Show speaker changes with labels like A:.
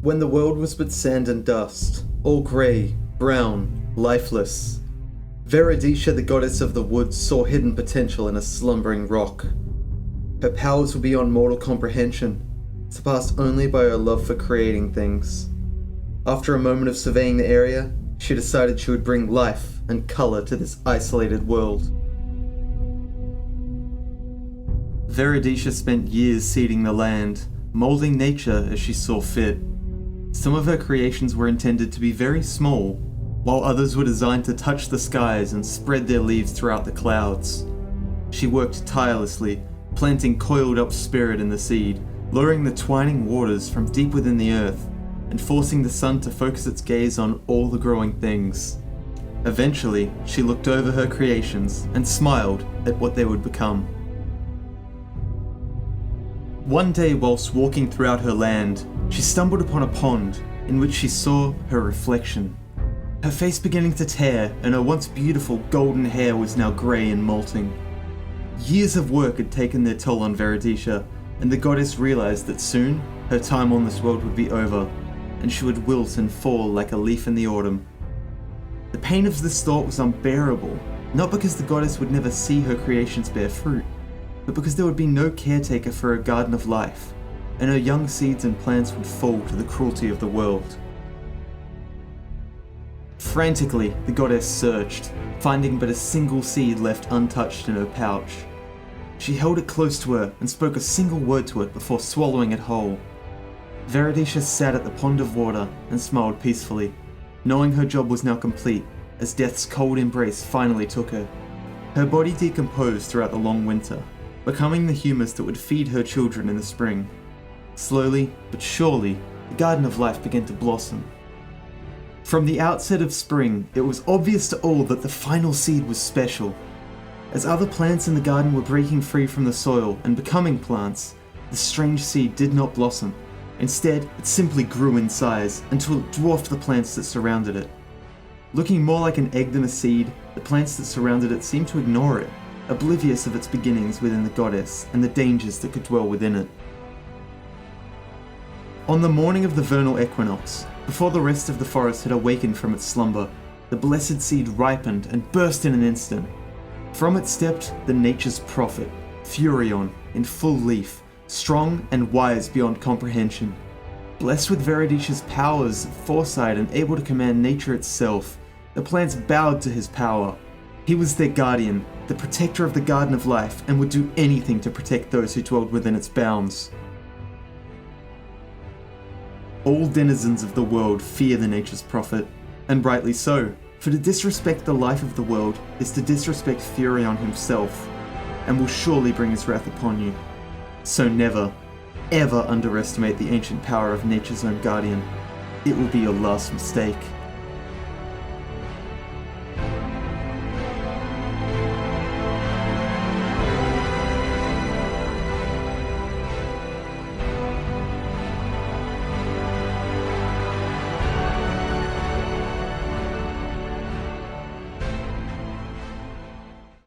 A: When the world was but sand and dust, all grey, brown, lifeless, Veridisha, the goddess of the woods, saw hidden potential in a slumbering rock. Her powers were beyond mortal comprehension, surpassed only by her love for creating things. After a moment of surveying the area, she decided she would bring life and colour to this isolated world. Veridisha spent years seeding the land, moulding nature as she saw fit. Some of her creations were intended to be very small, while others were designed to touch the skies and spread their leaves throughout the clouds. She worked tirelessly, planting coiled up spirit in the seed, luring the twining waters from deep within the earth, and forcing the sun to focus its gaze on all the growing things. Eventually, she looked over her creations and smiled at what they would become. One day, whilst walking throughout her land, she stumbled upon a pond in which she saw her reflection. Her face beginning to tear, and her once beautiful golden hair was now grey and molting. Years of work had taken their toll on Veridisha, and the goddess realised that soon her time on this world would be over, and she would wilt and fall like a leaf in the autumn. The pain of this thought was unbearable, not because the goddess would never see her creations bear fruit, but because there would be no caretaker for her garden of life, and her young seeds and plants would fall to the cruelty of the world. Frantically, the goddess searched, finding but a single seed left untouched in her pouch. She held it close to her and spoke a single word to it before swallowing it whole. Veridisha sat at the pond of water and smiled peacefully, knowing her job was now complete as death's cold embrace finally took her. Her body decomposed throughout the long winter, becoming the humus that would feed her children in the spring. Slowly but surely, the Garden of Life began to blossom. From the outset of spring, it was obvious to all that the final seed was special. As other plants in the garden were breaking free from the soil and becoming plants, the strange seed did not blossom. Instead, it simply grew in size until it dwarfed the plants that surrounded it. Looking more like an egg than a seed, the plants that surrounded it seemed to ignore it, oblivious of its beginnings within the goddess and the dangers that could dwell within it. On the morning of the vernal equinox, before the rest of the forest had awakened from its slumber, the blessed seed ripened and burst in an instant. From it stepped the nature's prophet, Furion, in full leaf, strong and wise beyond comprehension. Blessed with Veridisha's powers, foresight, and able to command nature itself, the plants bowed to his power. He was their guardian, the protector of the Garden of Life, and would do anything to protect those who dwelled within its bounds. All denizens of the world fear the nature's prophet, and rightly so, for to disrespect the life of the world is to disrespect Furion himself, and will surely bring his wrath upon you. So never, ever underestimate the ancient power of nature's own guardian. It will be your last mistake.